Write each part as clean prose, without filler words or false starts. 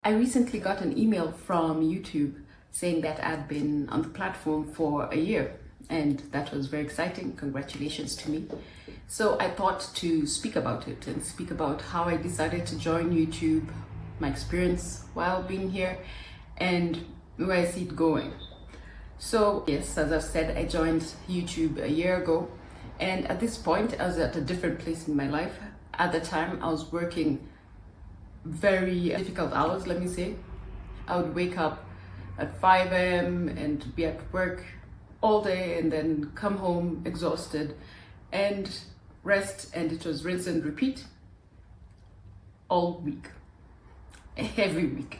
I recently got an email from YouTube saying that I'd been on the platform for a year, and that was very exciting. Congratulations to me. So I thought to speak about it and speak about how I decided to join YouTube, my experience while being here, and where I see it going. So yes, as I've said, I joined YouTube a year ago, and at this point I was at a different place in my life. At the time I was working very difficult hours, let me say. I would wake up at 5 a.m. and be at work all day and then come home exhausted and rest, and it was rinse and repeat all week, every week.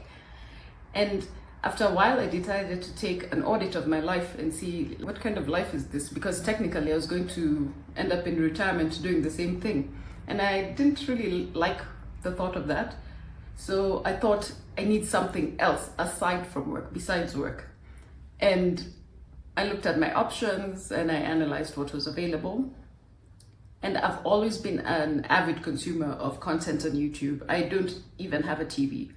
And after a while I decided to take an audit of my life and see what kind of life is this, because technically I was going to end up in retirement doing the same thing, and I didn't really like the thought of that. So I thought I need something else aside from work, besides work. And I looked at my options and I analyzed what was available. And I've always been an avid consumer of content on YouTube. I don't even have a TV.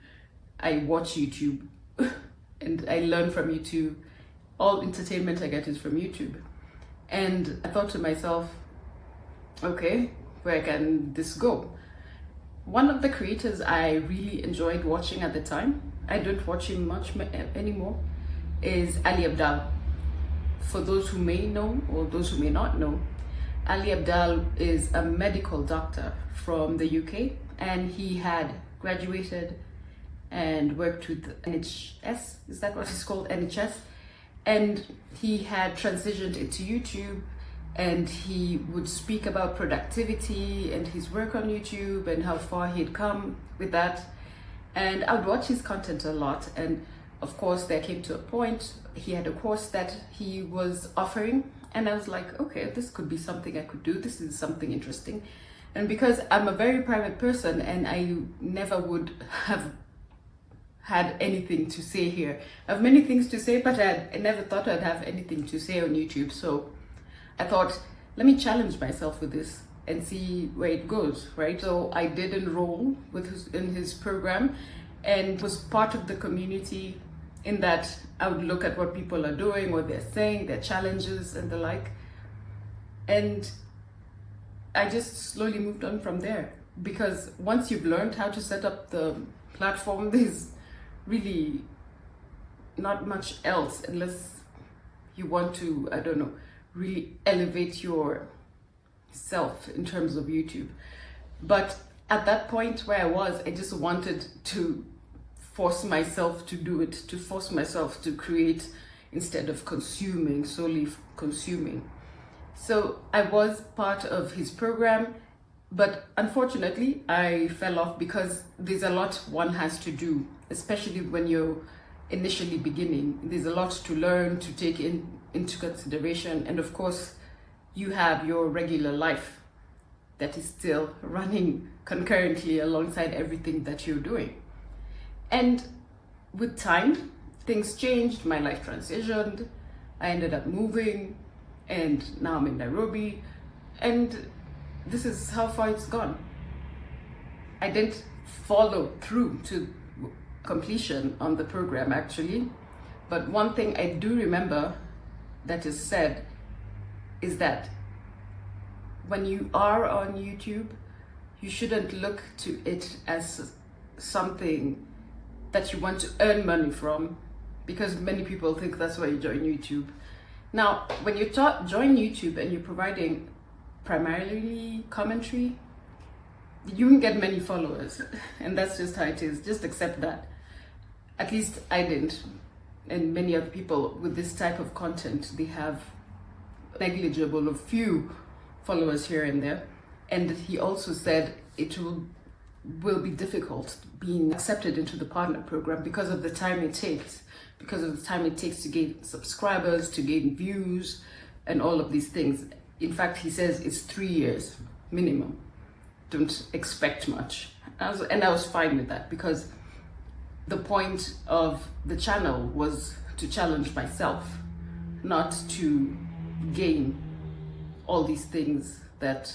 I watch YouTube and I learn from YouTube. All entertainment I get is from YouTube. And I thought to myself, okay, where can this go? One of the creators I really enjoyed watching at the time, I don't watch him much anymore, is Ali Abdaal. For those who may know or those who may not know, Ali Abdaal is a medical doctor from the UK, and he had graduated and worked with NHS, is that what it's called, NHS? And he had transitioned into YouTube, and he would speak about productivity and his work on YouTube and how far he'd come with that. And I would watch his content a lot, and of course there came to a point, he had a course that he was offering, and I was like, okay, this could be something I could do, this is something interesting. And because I'm a very private person and I never would have had anything to say here. I have many things to say, but I never thought I'd have anything to say on YouTube. So I thought, let me challenge myself with this and see where it goes, right? So I did enroll in his program and was part of the community, in that I would look at what people are doing, what they're saying, their challenges and the like. And I just slowly moved on from there, because once you've learned how to set up the platform, there's really not much else, unless you want to, I don't know, really elevate yourself in terms of YouTube. But at that point where I was, I just wanted to force myself to do it, to force myself to create instead of consuming, solely consuming. So I was part of his program, but unfortunately I fell off because there's a lot one has to do, especially when you're initially beginning. There's a lot to learn, to take into consideration, and of course you have your regular life that is still running concurrently alongside everything that you're doing. And with time, things changed, my life transitioned, I ended up moving, and now I'm in Nairobi, and this is how far it's gone. I didn't follow through to completion on the program actually, but one thing I do remember that is said is that when you are on YouTube, you shouldn't look to it as something that you want to earn money from, because many people think that's why you join YouTube. Now, when you join YouTube and you're providing primarily commentary, you can get many followers, and that's just how it is. Just accept that. At least I didn't, and many other people with this type of content, they have negligible or few followers here and there. And he also said it will be difficult being accepted into the partner program because of the time it takes, to gain subscribers, to gain views, and all of these things. In fact, he says it's 3 years minimum. Don't expect much. And I was fine with that, because the point of the channel was to challenge myself, not to gain all these things that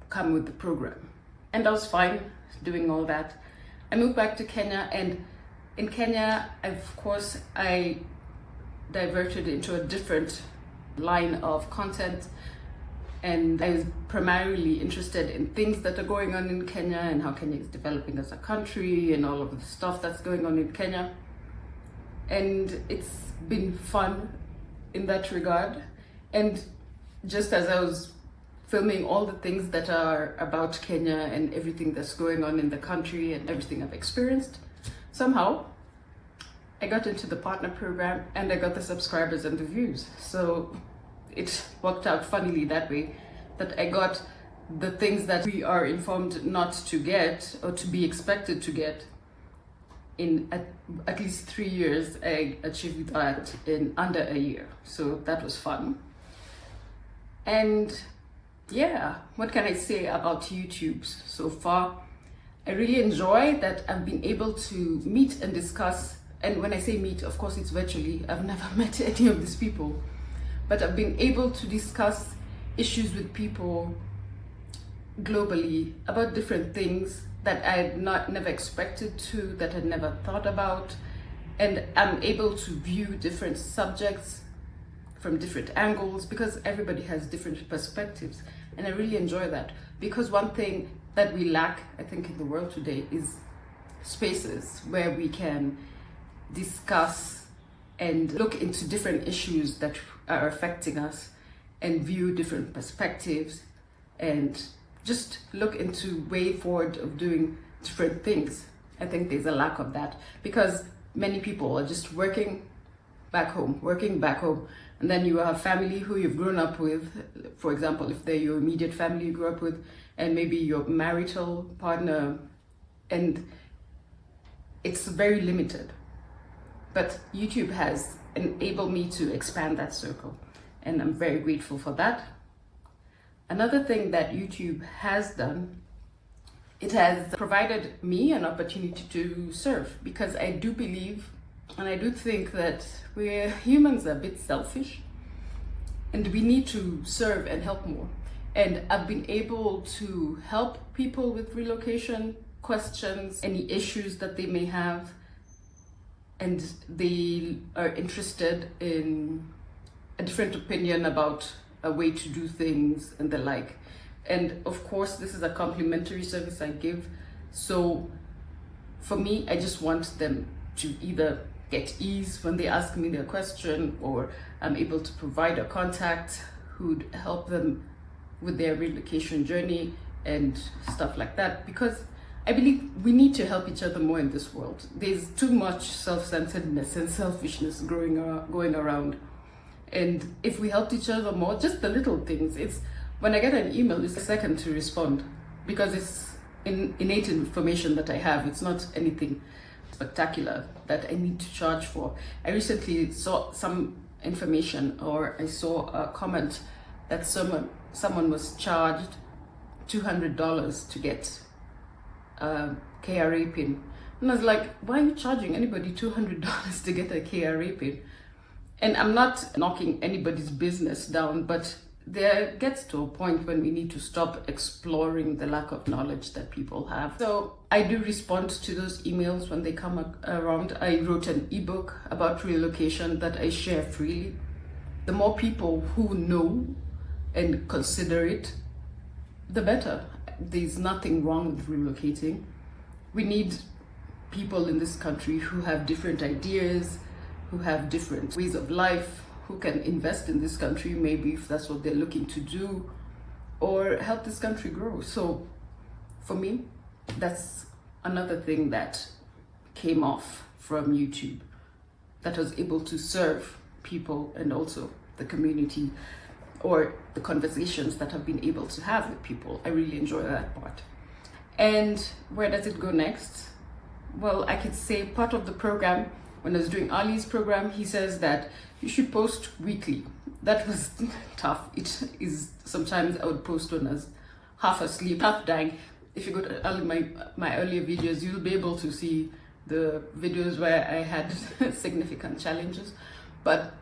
come with the program. And I was fine doing all that I moved back to Kenya, and in Kenya, of course, I diverted into a different line of content, and I was primarily interested in things that are going on in Kenya and how Kenya is developing as a country and all of the stuff that's going on in Kenya. And it's been fun in that regard. And just as I was filming all the things that are about Kenya and everything that's going on in the country and everything I've experienced, somehow I got into the partner program and I got the subscribers and the views. So it worked out funnily that way, that I got the things that we are informed not to get or to be expected to get. In at least 3 years, I achieved that in under a year. So that was fun. And yeah, what can I say about YouTube so far? I really enjoy that I've been able to meet and discuss, and when I say meet, of course it's virtually. I've never met any of these people, but I've been able to discuss issues with people globally about different things that I had never expected to, that I never thought about, and I'm able to view different subjects from different angles because everybody has different perspectives, and I really enjoy that, because one thing that we lack, I think, in the world today is spaces where we can discuss and look into different issues that are affecting us and view different perspectives and just look into way forward of doing different things. I think there's a lack of that because many people are just working back home, and then you have family who you've grown up with. For example, if they're your immediate family you grew up with, and maybe your marital partner, and it's very limited. But YouTube has enabled me to expand that circle, and I'm very grateful for that. Another thing that YouTube has done, it has provided me an opportunity to serve, because I do believe and I do think that we're humans are a bit selfish and we need to serve and help more. And I've been able to help people with relocation questions, any issues that they may have, and they are interested in a different opinion about a way to do things and the like. And of course, this is a complimentary service I give. So for me, I just want them to either get ease when they ask me their question, or I'm able to provide a contact who'd help them with their relocation journey and stuff like that. Because I believe we need to help each other more in this world. There's too much self-centeredness and selfishness going around. And if we helped each other more, just the little things, it's when I get an email, it's a second to respond because it's innate information that I have. It's not anything spectacular that I need to charge for. I recently saw some information, or I saw a comment that someone was charged $200 to get a KRA pin. And I was like, why are you charging anybody $200 to get a KRA pin? And I'm not knocking anybody's business down, but there gets to a point when we need to stop exploring the lack of knowledge that people have. So I do respond to those emails when they come around. I wrote an ebook about relocation that I share freely. The more people who know and consider it, the better. There's nothing wrong with relocating. We need people in this country who have different ideas, who have different ways of life, who can invest in this country, maybe if that's what they're looking to do, or help this country grow. So for me, that's another thing that came off from YouTube, that was able to serve people and also the community, or the conversations that I've been able to have with people. I really enjoy that part. And where does it go next? Well, I could say part of the program, when I was doing Ali's program, he says that you should post weekly. That was tough. It is, sometimes I would post when I was half asleep, half dying. If you go to my earlier videos, you'll be able to see the videos where I had significant challenges. But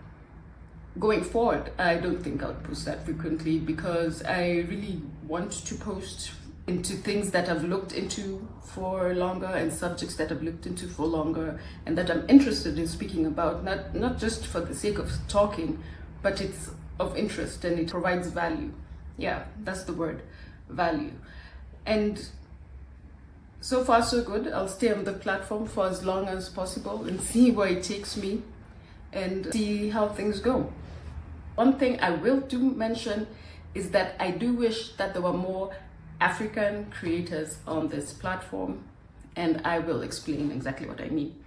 going forward, I don't think I would post that frequently, because I really want to post into things that I've looked into for longer and subjects that I've looked into for longer and that I'm interested in speaking about, not just for the sake of talking, but it's of interest and it provides value. Yeah, that's the word, value. And so far so good. I'll stay on the platform for as long as possible and see where it takes me and see how things go. One thing I will do mention is that I do wish that there were more African creators on this platform, and I will explain exactly what I mean.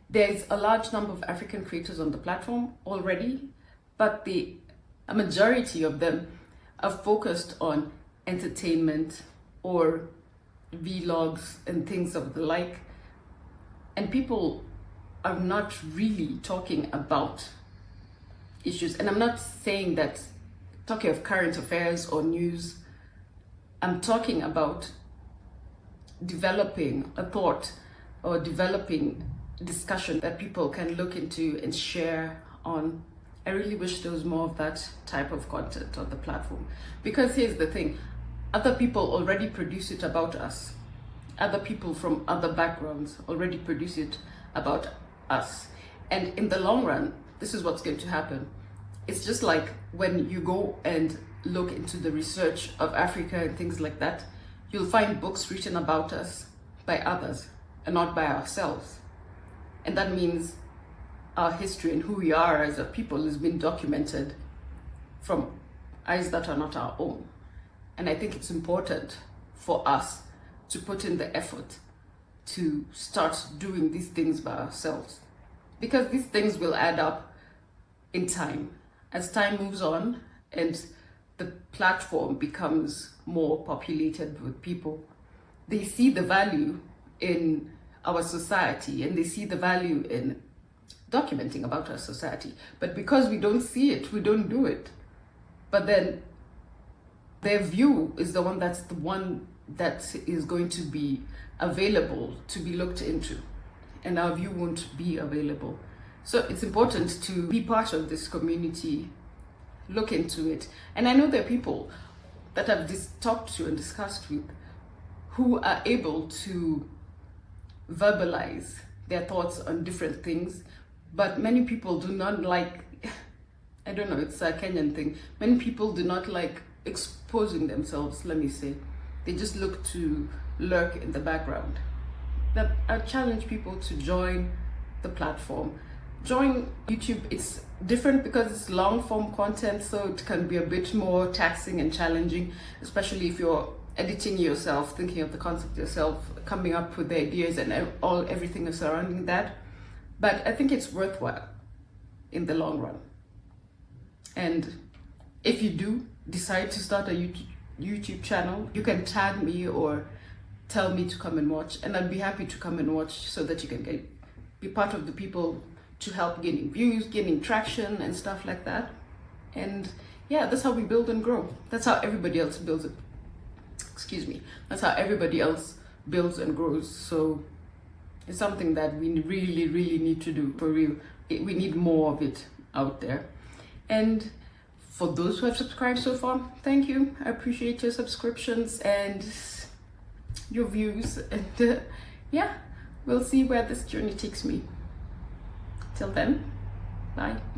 There's a large number of African creators on the platform already, but a majority of them are focused on entertainment or vlogs and things of the like, and people are not really talking about issues. And I'm not saying that talking of current affairs or news. I'm talking about developing a thought or developing discussion that people can look into and share on. I really wish there was more of that type of content on the platform, because here's the thing, other people already produce it about us. Other people from other backgrounds already produce it about us. And in the long run, this is what's going to happen. It's just like when you go and look into the research of Africa and things like that, you'll find books written about us by others and not by ourselves. And that means our history and who we are as a people has been documented from eyes that are not our own. And I think it's important for us to put in the effort to start doing these things by ourselves, because these things will add up in time. As time moves on and the platform becomes more populated with people, they see the value in our society and they see the value in documenting about our society. But because we don't see it, we don't do it. But then their view is the one that is going to be available to be looked into, and our view won't be available. So it's important to be part of this community, look into it. And I know there are people that I've talked to and discussed with who are able to verbalize their thoughts on different things, but many people do not like, I don't know, it's a Kenyan thing. Many people do not like exposing themselves, let me say. They just look to lurk in the background. That I challenge people to join the platform. Join YouTube. It's different because it's long form content, so it can be a bit more taxing and challenging, especially if you're editing yourself, thinking of the concept yourself, coming up with the ideas and everything surrounding that. But I think it's worthwhile in the long run. And if you do decide to start a YouTube channel, you can tag me or tell me to come and watch, and I'd be happy to come and watch so that you can be part of the people to help gaining views, gaining traction and stuff like that. And yeah, that's how we build and grow. That's how everybody else builds it. That's how everybody else builds and grows. So it's something that we really, really need to do for real. We need more of it out there. And for those who have subscribed so far, thank you. I appreciate your subscriptions and your views. And yeah, we'll see where this journey takes me. Till then, bye.